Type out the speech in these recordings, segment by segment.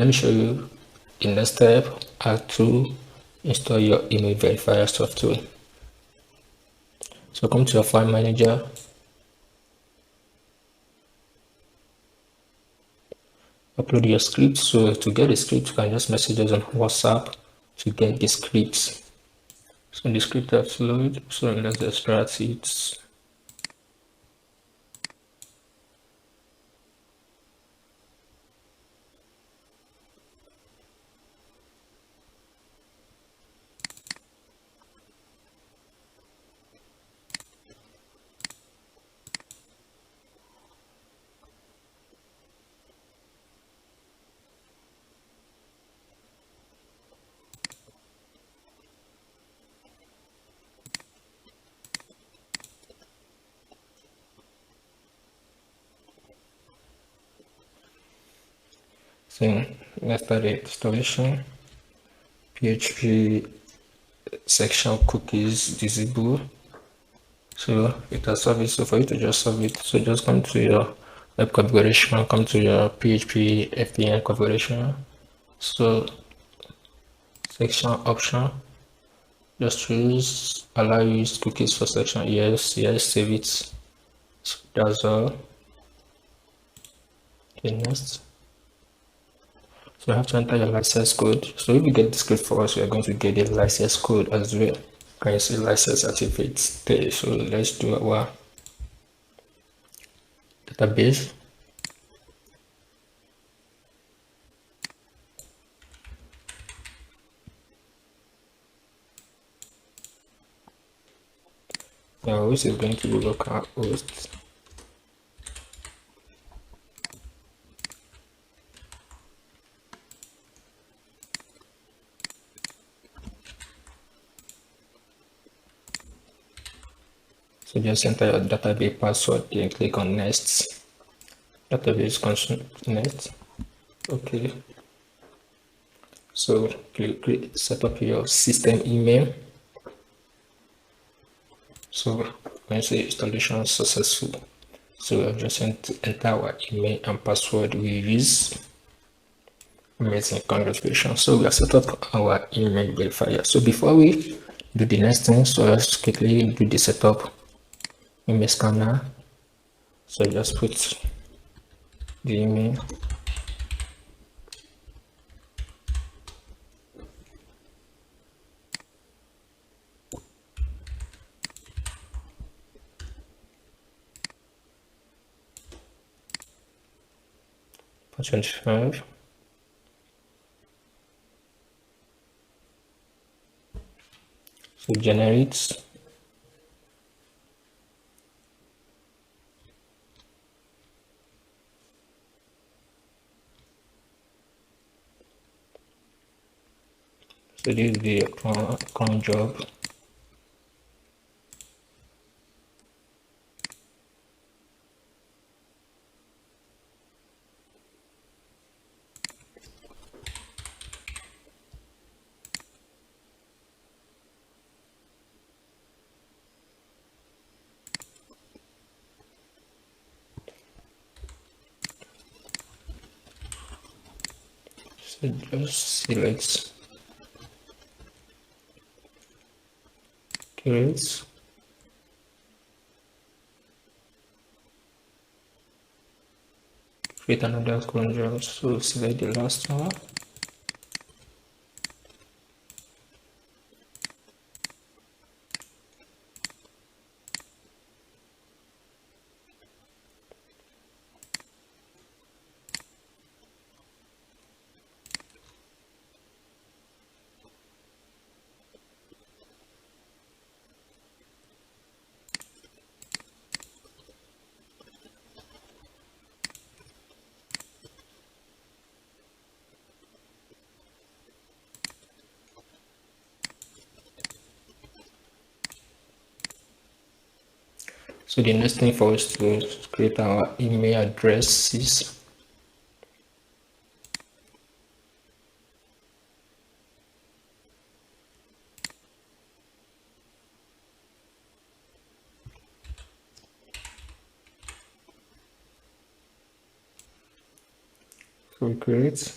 Let me show you in the step how to install your email verifier software. So come to your file manager, upload your script. So to get the script, you can just message us on WhatsApp to get the scripts. So the script has loaded, so let's extract it. So let's start the installation. PHP section cookies disable. So it has solved it. So for you to just solve it, so just come to your web configuration, come to your PHP FPN configuration. So section option, just choose allow use cookies for section. Yes, save it. So that's all. Okay, next. So you have to enter your license code. So if you get this code for us, we are going to get the license code as well. Can you see license certificate there? So let's do our database. Now this is going to be local host. So just enter your database password, then click on next. Database constant next. Okay. So click set up your system email. So when you say installation successful, so I've just enter our email and password we use. Amazing, congratulations. So we have set up our email verifier. So before we do the next thing, so let's quickly do the setup email scanner. So just put the email. For 25. So generates. So this is the account job. So just select create. Create another account job. So select the last one. So the next thing for us to create our email addresses. So we create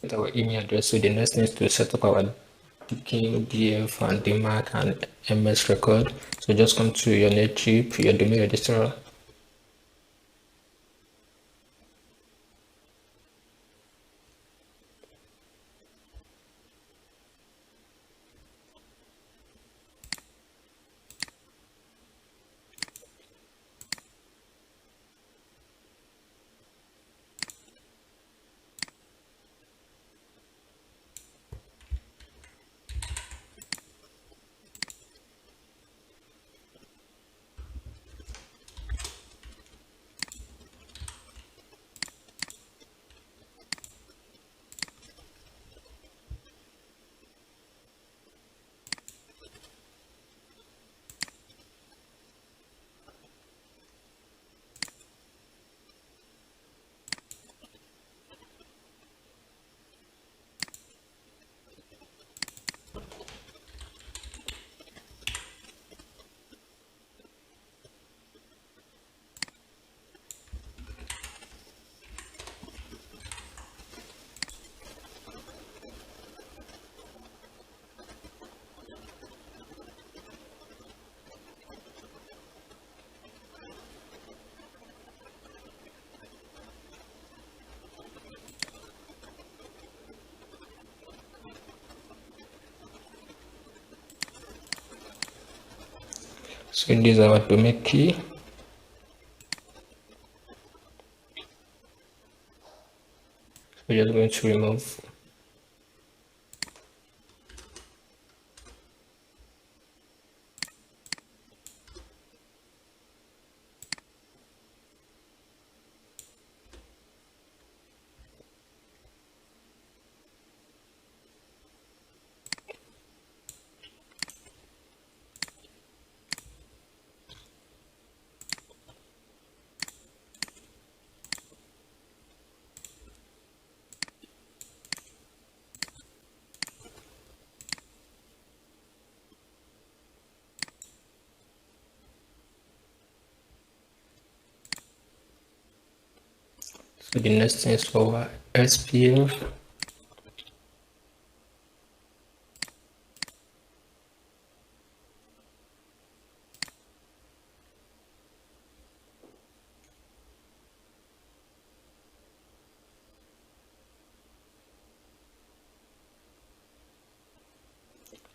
with our email address. So the next thing is to set up our booking, DF, and DMARC and MS record. So just come to your Namecheap, your domain registrar. So this is our domain key. We're just going to remove. So the next thing is for our SPF.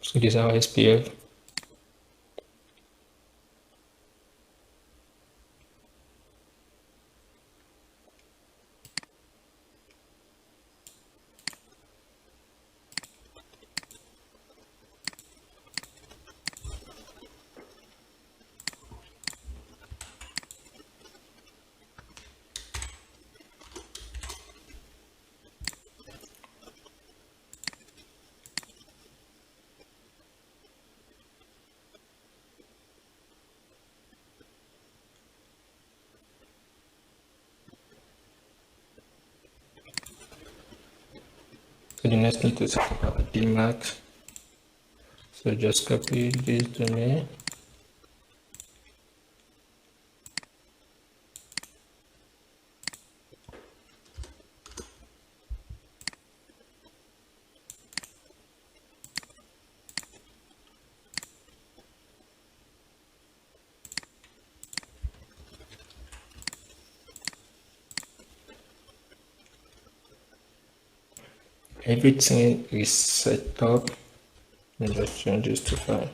So this is our SPF. So the next thing is our DMARC. So just copy this domain. Everything is set up. And just change this to 5.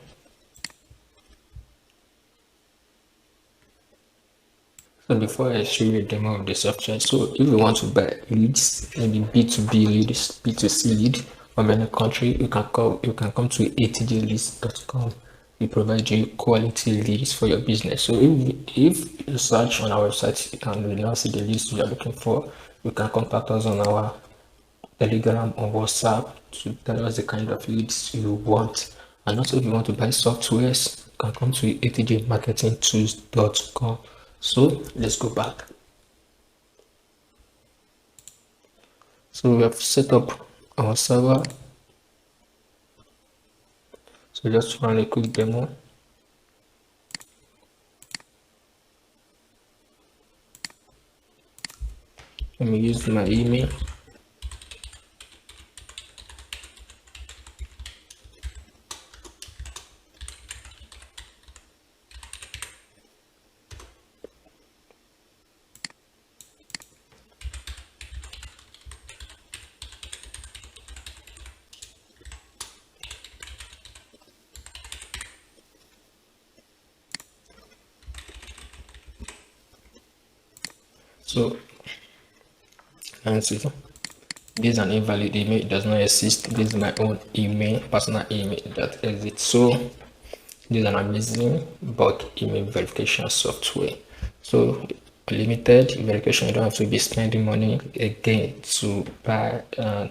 So before I show you a demo of the software, so if you want to buy leads, maybe B2B leads, B2C lead from any country, you can come to atdleads.com. We provide you quality leads for your business. So if you search on our website and you now see the leads you are looking for, you can contact us on our Telegram or WhatsApp to tell us the kind of leads you want. And also, if you want to buy softwares, you can come to atdmarketingtools.com. So let's go back. So we have set up our server. So just run a quick demo. Let me use my email. So and see, this is an invalid email, it does not exist. This is my own email, personal email that exists. So this is an amazing bulk email verification software. So limited verification, you don't have to be spending money again to buy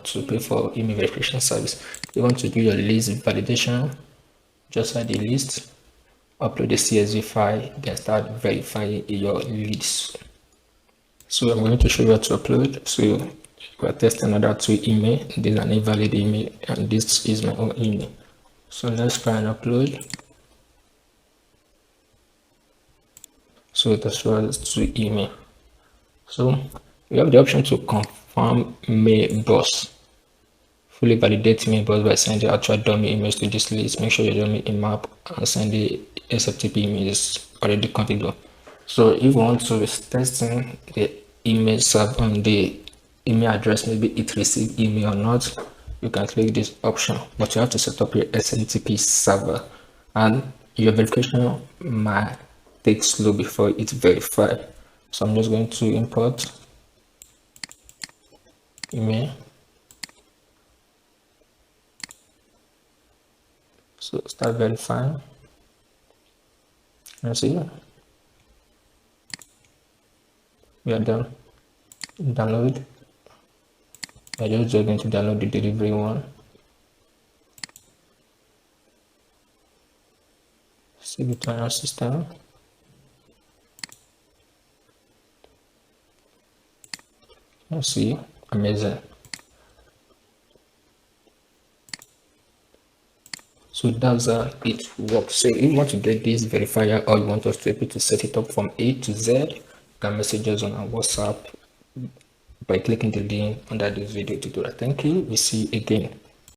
to pay for email verification service. You want to do your list validation, just add the list, upload the CSV file, then start verifying your leads. So I'm going to show you how to upload. So we're testing another two email. This is an invalid email and this is my own email. So let's try and upload. So that's what to email. So you have the option to confirm mail box. Fully validate mail box by sending actual dummy emails to this list. Make sure your dummy email and send the SFTP emails already configured. So if you want to testing the email server on the email address, maybe it received email or not, you can click this option, but you have to set up your SMTP server and your verification might take slow before it's verified. So I'm just going to import email. So start verifying and see, we are done. Download. I'm just going to download the delivery one. Save it on our system. Let's see, amazing. So that's it works. So if you want to get this verifier or you want us to be able to set it up from A to Z, you can message us on our WhatsApp by clicking the link under this video tutorial. Thank you. We see you again.